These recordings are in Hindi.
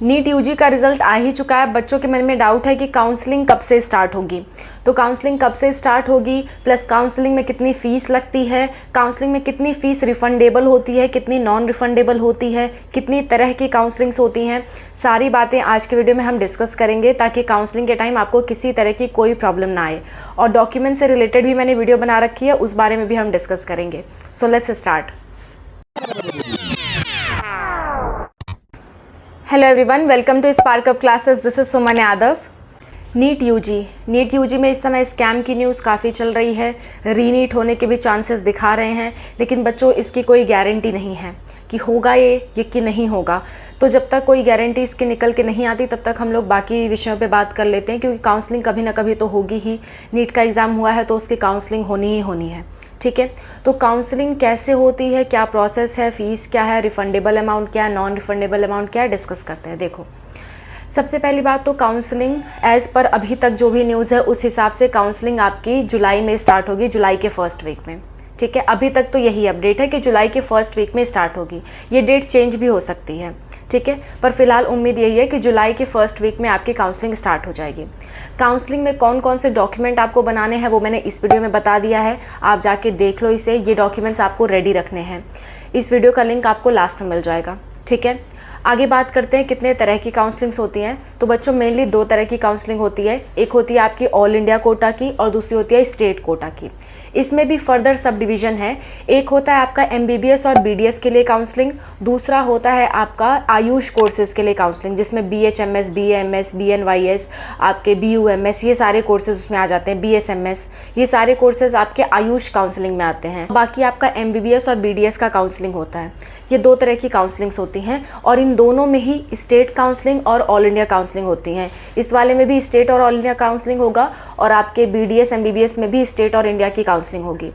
नीट यूजी का रिजल्ट आ ही चुका है। बच्चों के मन में डाउट है कि काउंसलिंग कब से स्टार्ट होगी। तो काउंसलिंग कब से स्टार्ट होगी, प्लस काउंसलिंग में कितनी फ़ीस लगती है, काउंसलिंग में कितनी फ़ीस रिफ़ंडेबल होती है, कितनी नॉन रिफ़ंडेबल होती है, कितनी तरह की काउंसलिंग्स होती हैं, सारी बातें आज के वीडियो में हम डिस्कस करेंगे ताकि काउंसलिंग के टाइम आपको किसी तरह की कोई प्रॉब्लम ना आए। और डॉक्यूमेंट से रिलेटेड भी मैंने वीडियो बना रखी है, उस बारे में भी हम डिस्कस करेंगे। So let's start. Hello everyone, welcome to Spark Up classes. This is Suman Yadav. NEET UG में इस समय स्कैम की न्यूज़ काफ़ी चल रही है। रीनीट होने के भी चांसेस दिखा रहे हैं, लेकिन बच्चों इसकी कोई गारंटी नहीं है कि होगा ये कि नहीं होगा। तो जब तक कोई गारंटी इसकी निकल के नहीं आती तब तक हम लोग बाकी विषयों पे बात कर लेते हैं, क्योंकि काउंसलिंग कभी ना कभी तो होगी ही। नीट का एग्ज़ाम हुआ है तो उसकी काउंसलिंग होनी ही होनी है। ठीक है, तो काउंसलिंग कैसे होती है, क्या प्रोसेस है, फ़ीस क्या है, रिफ़ंडेबल अमाउंट क्या है, नॉन रिफ़ंडेबल अमाउंट क्या है, डिस्कस करते हैं। देखो, सबसे पहली बात तो काउंसलिंग एज़ पर अभी तक जो भी न्यूज़ है उस हिसाब से काउंसलिंग आपकी जुलाई में स्टार्ट होगी, जुलाई के फर्स्ट वीक में। ठीक है, अभी तक तो यही अपडेट है कि जुलाई के फर्स्ट वीक में स्टार्ट होगी। ये डेट चेंज भी हो सकती है, ठीक है, पर फिलहाल उम्मीद यही है कि जुलाई के फर्स्ट वीक में आपकी काउंसलिंग स्टार्ट हो जाएगी। काउंसलिंग में कौन कौन से डॉक्यूमेंट आपको बनाने हैं वो मैंने इस वीडियो में बता दिया है, आप जाके देख लो इसे। ये डॉक्यूमेंट्स आपको रेडी रखने हैं। इस वीडियो का लिंक आपको लास्ट में मिल जाएगा। ठीक है, आगे बात करते हैं कितने तरह की काउंसलिंग्स होती हैं। तो बच्चों मेनली दो तरह की काउंसलिंग होती है। एक होती है आपकी ऑल इंडिया कोटा की और दूसरी होती है स्टेट कोटा की। इसमें भी फर्दर सब डिवीज़न है। एक होता है आपका MBBS और BDS के लिए काउंसलिंग, दूसरा होता है आपका आयुष कोर्सेज़ के लिए काउंसलिंग, जिसमें BHMS, BAMS, BNYS, आपके BUMS, ये सारे कोर्सेज़ उसमें आ जाते हैं। BSMS, ये सारे कोर्सेज़ आपके आयुष काउंसलिंग में आते हैं। बाकी आपका MBBS और BDS का काउंसलिंग होता है। ये दो तरह की काउंसलिंग्स होती हैं और इन दोनों में ही स्टेट काउंसलिंग और ऑल इंडिया काउंसलिंग होती हैं। इस वाले में भी स्टेट और ऑल इंडिया काउंसलिंग होगा और आपके BDS MBBS में भी स्टेट और इंडिया की काउंसलिंग होगी।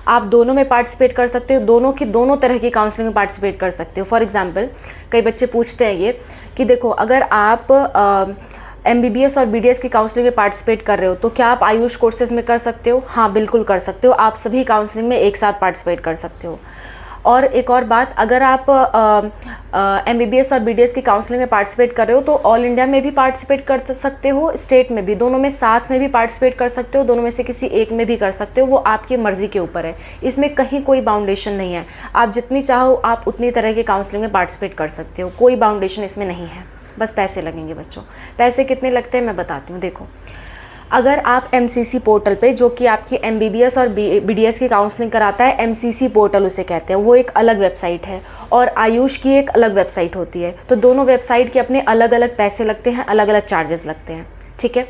आप दोनों में पार्टिसिपेट कर सकते हो, दोनों तरह की काउंसलिंग में पार्टिसिपेट कर सकते हो। फॉर एग्जांपल, कई बच्चे पूछते हैं ये कि देखो, अगर आप MBBS और BDS की काउंसलिंग में पार्टिसिपेट कर रहे हो तो क्या आप आयुष कोर्सेज़ में कर सकते हो? हाँ, बिल्कुल कर सकते हो। आप सभी काउंसलिंग में एक साथ पार्टिसिपेट कर सकते हो। और एक और बात, अगर आप MBBS और BDS की काउंसलिंग में पार्टिसिपेट कर रहे हो तो ऑल इंडिया में भी पार्टिसिपेट कर सकते हो, स्टेट में भी, दोनों में साथ में भी पार्टिसिपेट कर सकते हो, दोनों में से किसी एक में भी कर सकते हो। वो आपकी मर्ज़ी के ऊपर है, इसमें कहीं कोई बाउंडेशन नहीं है। आप जितनी चाहो आप उतनी तरह की काउंसलिंग में पार्टिसिपेट कर सकते हो, कोई बाउंडेशन इसमें नहीं है। बस पैसे लगेंगे बच्चों। पैसे कितने लगते हैं मैं बताती हूँ। देखो, अगर आप MCC पोर्टल पे, जो कि आपकी MBBS और BDS की काउंसलिंग कराता है, MCC पोर्टल उसे कहते हैं, वो एक अलग वेबसाइट है और आयुष की एक अलग वेबसाइट होती है। तो दोनों वेबसाइट के अपने अलग अलग पैसे लगते हैं, अलग अलग चार्जेस लगते हैं। ठीक है,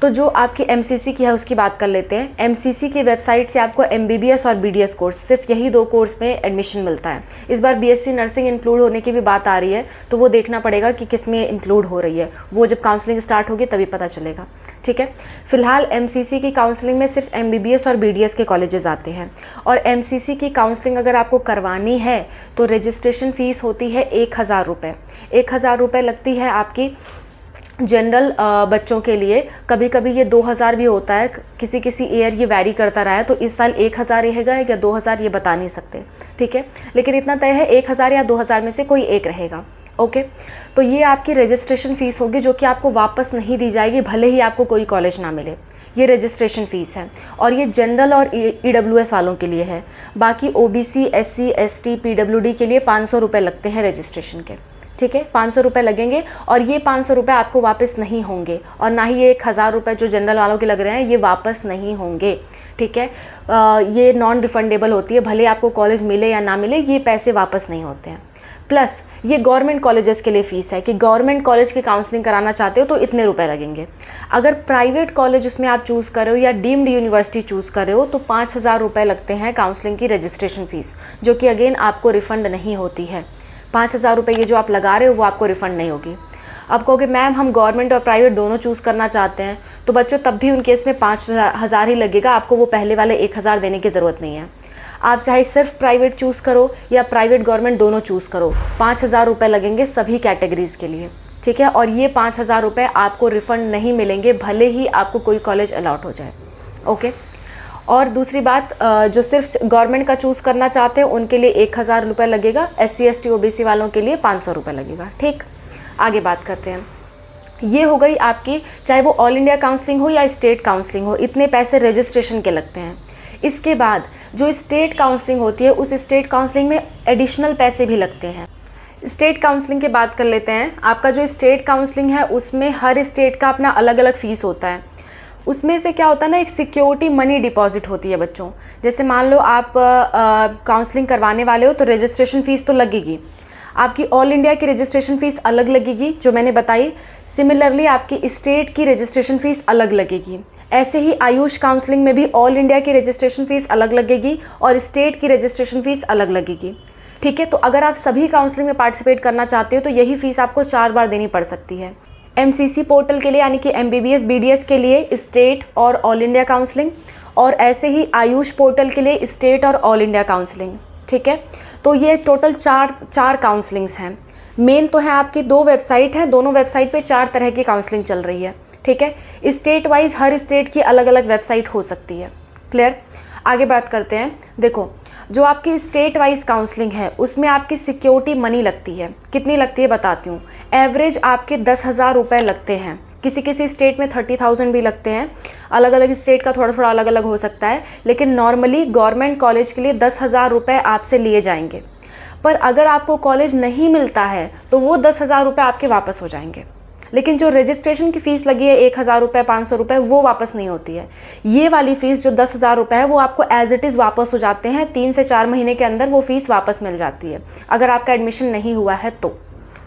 तो जो आपकी MCC की है उसकी बात कर लेते हैं। MCC की वेबसाइट से आपको MBBS और BDS कोर्स, सिर्फ यही दो कोर्स में एडमिशन मिलता है। इस बार BSc नर्सिंग इंक्लूड होने की भी बात आ रही है, तो वो देखना पड़ेगा कि किस में इंक्लूड हो रही है। वो जब काउंसलिंग स्टार्ट होगी तभी पता चलेगा। ठीक है, फिलहाल MCC की काउंसलिंग में सिर्फ MBBS और BDS के कॉलेजेस आते हैं। और MCC की काउंसलिंग अगर आपको करवानी है तो रजिस्ट्रेशन फ़ीस होती है 1000 रुपये। 1000 रुपये लगती है आपकी जनरल बच्चों के लिए। कभी कभी ये 2000 भी होता है, किसी किसी ईयर ये वैरी करता रहा है। तो इस साल 1000 रहेगा या 2000 ये बता नहीं सकते। ठीक है, लेकिन इतना तय है 1000 या 2000 में से कोई एक रहेगा। ओके, तो ये आपकी रजिस्ट्रेशन फ़ीस होगी, जो कि आपको वापस नहीं दी जाएगी, भले ही आपको कोई कॉलेज ना मिले। ये रजिस्ट्रेशन फ़ीस है और ये जनरल और EWS वालों के लिए है। बाकी OBC, SC, ST, PWD के लिए 500 रुपये लगते हैं रजिस्ट्रेशन के। ठीक है, 500 रुपये लगेंगे और ये 500 रुपये आपको वापस नहीं होंगे, और ना ही ये 1000 रुपये जो जनरल वालों के लग रहे हैं ये वापस नहीं होंगे। ठीक है, ये नॉन रिफ़ंडेबल होती है, भले आपको कॉलेज मिले या ना मिले, ये पैसे वापस नहीं होते हैं। प्लस ये गवर्नमेंट कॉलेजेस के लिए फ़ीस है कि गवर्नमेंट कॉलेज की काउंसलिंग कराना चाहते हो तो इतने रुपए लगेंगे। अगर प्राइवेट कॉलेज उसमें आप चूज़ कर रहे हो या डीम्ड यूनिवर्सिटी चूज़ कर रहे हो तो 5000 रुपये लगते हैं काउंसलिंग की रजिस्ट्रेशन फ़ीस, जो कि अगेन आपको रिफ़ंड नहीं होती है। 5000 रुपये ये जो आप लगा रहे हो वो आपको रिफ़ंड नहीं होगी। अब कहोगे मैम हम गवर्नमेंट और प्राइवेट दोनों चूज़ करना चाहते हैं, तो बच्चों तब भी उन केस में 5000 ही लगेगा, आपको वो पहले वाले 1000 देने की ज़रूरत नहीं है। आप चाहे सिर्फ प्राइवेट चूज़ करो या प्राइवेट गवर्नमेंट दोनों चूज़ करो, 5000 रुपये लगेंगे सभी कैटेगरीज़ के लिए। ठीक है, और ये 5000 रुपये आपको रिफ़ंड नहीं मिलेंगे, भले ही आपको कोई कॉलेज अलॉट हो जाए। ओके, और दूसरी बात, जो सिर्फ गवर्नमेंट का चूज़ करना चाहते हैं उनके लिए 1000 रुपये लगेगा, SC ST OBC वालों के लिए 500 रुपये लगेगा। ठीक, आगे बात करते हैं। ये हो गई आपकी, चाहे वो ऑल इंडिया काउंसलिंग हो या स्टेट काउंसलिंग हो, इतने पैसे रजिस्ट्रेशन के लगते हैं। इसके बाद जो स्टेट काउंसलिंग होती है, उस स्टेट काउंसलिंग में एडिशनल पैसे भी लगते हैं। स्टेट काउंसलिंग की बात कर लेते हैं। आपका जो स्टेट काउंसलिंग है उसमें हर स्टेट का अपना अलग अलग फ़ीस होता है। उसमें से क्या होता है ना, एक सिक्योरिटी मनी डिपॉजिट होती है बच्चों। जैसे मान लो आप काउंसलिंग करवाने वाले हो तो रजिस्ट्रेशन फ़ीस तो लगेगी। आपकी ऑल इंडिया की रजिस्ट्रेशन फ़ीस अलग लगेगी जो मैंने बताई। सिमिलरली आपकी स्टेट की रजिस्ट्रेशन फ़ीस अलग लगेगी। ऐसे ही आयुष काउंसलिंग में भी ऑल इंडिया की रजिस्ट्रेशन फ़ीस अलग लगेगी और स्टेट की रजिस्ट्रेशन फ़ीस अलग लगेगी। ठीक है, तो अगर आप सभी काउंसलिंग में पार्टिसिपेट करना चाहते हो तो यही फ़ीस आपको 4 बार देनी पड़ सकती है। MCC पोर्टल के लिए यानी कि MBBS BDS के लिए स्टेट और ऑल इंडिया काउंसलिंग, और ऐसे ही आयुष पोर्टल के लिए स्टेट और ऑल इंडिया काउंसलिंग। ठीक है, तो ये टोटल चार काउंसलिंग्स हैं। मेन तो है आपकी 2 वेबसाइट हैं, दोनों वेबसाइट पे 4 तरह की काउंसलिंग चल रही है। ठीक है, स्टेट वाइज हर स्टेट की अलग अलग वेबसाइट हो सकती है। क्लियर, आगे बात करते हैं। देखो, जो आपकी स्टेट वाइज काउंसलिंग है उसमें आपकी सिक्योरिटी मनी लगती है। कितनी लगती है बताती हूँ। एवरेज आपके 10,000 रुपये लगते हैं। किसी किसी स्टेट में 30,000 भी लगते हैं। अलग अलग स्टेट का थोड़ा थोड़ा अलग अलग हो सकता है, लेकिन नॉर्मली गवर्नमेंट कॉलेज के लिए 10,000 रुपये आपसे लिए जाएंगे। पर अगर आपको कॉलेज नहीं मिलता है तो वो 10,000 रुपये आपके वापस हो जाएंगे। लेकिन जो रजिस्ट्रेशन की फ़ीस लगी है 1,000 रुपये, 500 रुपये, वो वापस नहीं होती है। ये वाली फ़ीस जो 10,000 रुपये है वो आपको एज इट इज़ वापस हो जाते हैं। 3 से 4 महीने के अंदर वो फ़ीस वापस मिल जाती है अगर आपका एडमिशन नहीं हुआ है तो।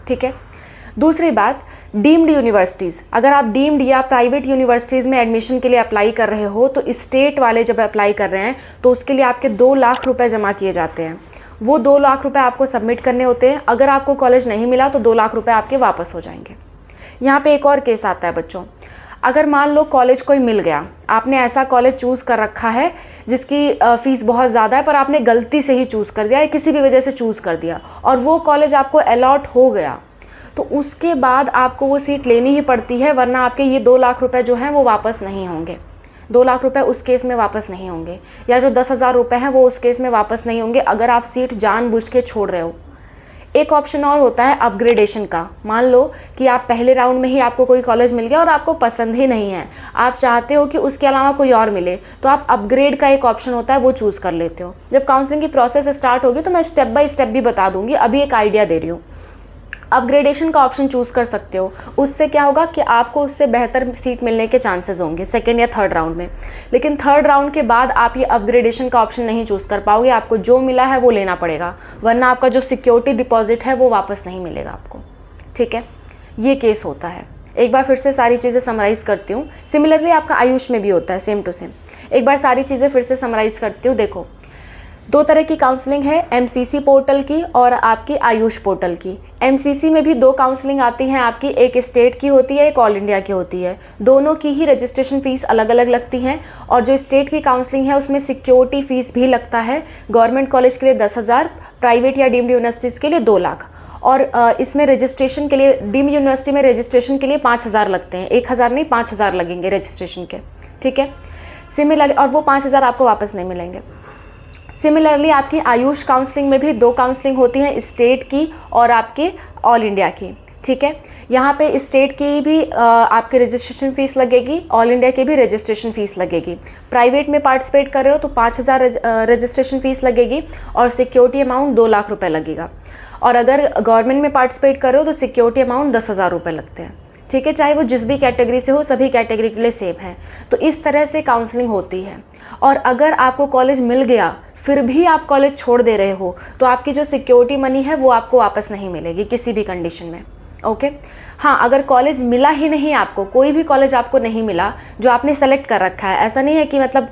ठीक है, दूसरी बात, डीम्ड यूनिवर्सिटीज़। अगर आप डीम्ड या प्राइवेट यूनिवर्सिटीज़ में एडमिशन के लिए अप्लाई कर रहे हो तो स्टेट वाले जब अप्लाई कर रहे हैं तो उसके लिए आपके 2 लाख रुपये जमा किए जाते हैं। वो 2 लाख रुपये आपको सबमिट करने होते हैं। अगर आपको कॉलेज नहीं मिला तो 2 लाख रुपये आपके वापस हो जाएंगे। यहाँ पे एक और केस आता है बच्चों। अगर मान लो कॉलेज कोई मिल गया, आपने ऐसा कॉलेज चूज़ कर रखा है जिसकी फ़ीस बहुत ज़्यादा है, पर आपने गलती से ही चूज़ कर दिया या किसी भी वजह से चूज़ कर दिया और वो कॉलेज आपको अलॉट हो गया, तो उसके बाद आपको वो सीट लेनी ही पड़ती है, वरना आपके ये 2 लाख रुपये जो हैं वो वापस नहीं होंगे। 2 लाख रुपए उस केस में वापस नहीं होंगे, या जो 10,000 रुपये हैं वो उस केस में वापस नहीं होंगे अगर आप सीट जानबूझ के छोड़ रहे हो। एक ऑप्शन और होता है अपग्रेडेशन का। मान लो कि आप पहले राउंड में ही आपको कोई कॉलेज मिल गया और आपको पसंद ही नहीं है, आप चाहते हो कि उसके अलावा कोई और मिले, तो आप अपग्रेड का एक ऑप्शन होता है वो चूज़ कर लेते हो। जब काउंसलिंग की प्रोसेस स्टार्ट होगी तो मैं स्टेप बाय स्टेप भी बता दूंगी, अभी एक आइडिया दे रही हूँ। अपग्रेडेशन का ऑप्शन चूज़ कर सकते हो। उससे क्या होगा कि आपको उससे बेहतर सीट मिलने के चांसेस होंगे सेकंड या थर्ड राउंड में। लेकिन थर्ड राउंड के बाद आप ये अपग्रेडेशन का ऑप्शन नहीं चूज़ कर पाओगे, आपको जो मिला है वो लेना पड़ेगा, वरना आपका जो सिक्योरिटी डिपॉजिट है वो वापस नहीं मिलेगा आपको। ठीक है, ये केस होता है। एक बार फिर से सारी चीज़ें समराइज़ करती हूँ। सिमिलरली आपका आयुष में भी होता है, सेम टू सेम। एक बार सारी चीज़ें फिर से समराइज़ करती हूँ। देखो, 2 तरह की काउंसलिंग है, MCC पोर्टल की और आपकी आयुष पोर्टल की। MCC में भी 2 काउंसलिंग आती हैं आपकी, एक स्टेट की होती है, एक ऑल इंडिया की होती है। दोनों की ही रजिस्ट्रेशन फ़ीस अलग अलग लगती हैं, और जो स्टेट की काउंसलिंग है उसमें सिक्योरिटी फ़ीस भी लगता है। गवर्नमेंट कॉलेज के लिए 10,000, प्राइवेट या डीम्ड यूनिवर्सिटीज़ के लिए 2 लाख, और इसमें रजिस्ट्रेशन के लिए डीम्ड यूनिवर्सिटी में रजिस्ट्रेशन के लिए 5,000 लगते हैं। 1,000 नहीं, 5,000 लगेंगे रजिस्ट्रेशन के। ठीक है, सिमिलरली, और वो 5,000 आपको वापस नहीं मिलेंगे। सिमिलरली आपकी आयुष काउंसलिंग में भी 2 काउंसलिंग होती हैं, स्टेट की और आपके ऑल इंडिया की। ठीक है, यहाँ पे स्टेट की भी आपके रजिस्ट्रेशन फ़ीस लगेगी, ऑल इंडिया की भी रजिस्ट्रेशन फ़ीस लगेगी। प्राइवेट में पार्टिसिपेट कर रहे हो तो 5,000 रजिस्ट्रेशन फ़ीस लगेगी और सिक्योरिटी अमाउंट 2 लाख रुपये लगेगा। और अगर गवर्नमेंट में पार्टिसिपेट कर रहे हो तो सिक्योरिटी अमाउंट 10,000 रुपये लगते हैं। ठीक है, चाहे वो जिस भी कैटेगरी से हो, सभी कैटेगरी के लिए सेम है। तो इस तरह से काउंसलिंग होती है। और अगर आपको कॉलेज मिल गया फिर भी आप कॉलेज छोड़ दे रहे हो तो आपकी जो सिक्योरिटी मनी है वो आपको वापस नहीं मिलेगी किसी भी कंडीशन में। ओके, हाँ, अगर कॉलेज मिला ही नहीं आपको, कोई भी कॉलेज आपको नहीं मिला जो आपने सेलेक्ट कर रखा है, ऐसा नहीं है कि मतलब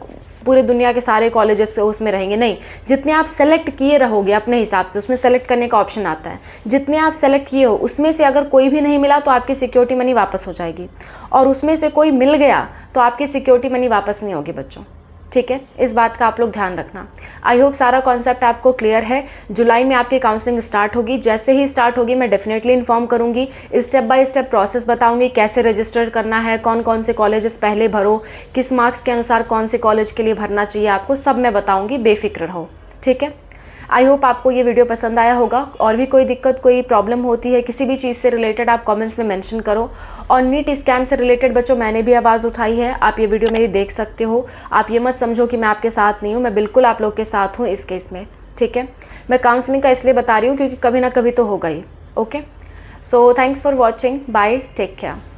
पूरे दुनिया के सारे कॉलेजेस से उसमें रहेंगे, नहीं, जितने आप सेलेक्ट किए रहोगे अपने हिसाब से, उसमें सेलेक्ट करने का ऑप्शन आता है, जितने आप सेलेक्ट किए हो उसमें से अगर कोई भी नहीं मिला तो आपकी सिक्योरिटी मनी वापस हो जाएगी, और उसमें से कोई मिल गया तो आपकी सिक्योरिटी मनी वापस नहीं होगी बच्चों। ठीक है, इस बात का आप लोग ध्यान रखना। आई होप सारा कॉन्सेप्ट आपको क्लियर है। जुलाई में आपकी काउंसलिंग स्टार्ट होगी, जैसे ही स्टार्ट होगी मैं डेफिनेटली इन्फॉर्म करूंगी, स्टेप बाय स्टेप प्रोसेस बताऊंगी, कैसे रजिस्टर करना है, कौन कौन से कॉलेजेस पहले भरो, किस मार्क्स के अनुसार कौन से कॉलेज के लिए भरना चाहिए आपको, सब मैं बताऊँगी, बेफिक्र रहो। ठीक है, आई होप आपको ये वीडियो पसंद आया होगा। और भी कोई दिक्कत, कोई प्रॉब्लम होती है किसी भी चीज़ से रिलेटेड, आप कमेंट्स में मेंशन करो। और नीट स्कैम से रिलेटेड बच्चों मैंने भी आवाज़ उठाई है, आप ये वीडियो मेरी देख सकते हो। आप ये मत समझो कि मैं आपके साथ नहीं हूँ, मैं बिल्कुल आप लोग के साथ हूँ इस केस में, ठीक है। मैं काउंसलिंग का इसलिए बता रही हूँ क्योंकि कभी ना कभी तो होगा ही। Okay, so thanks for watching, bye, take care.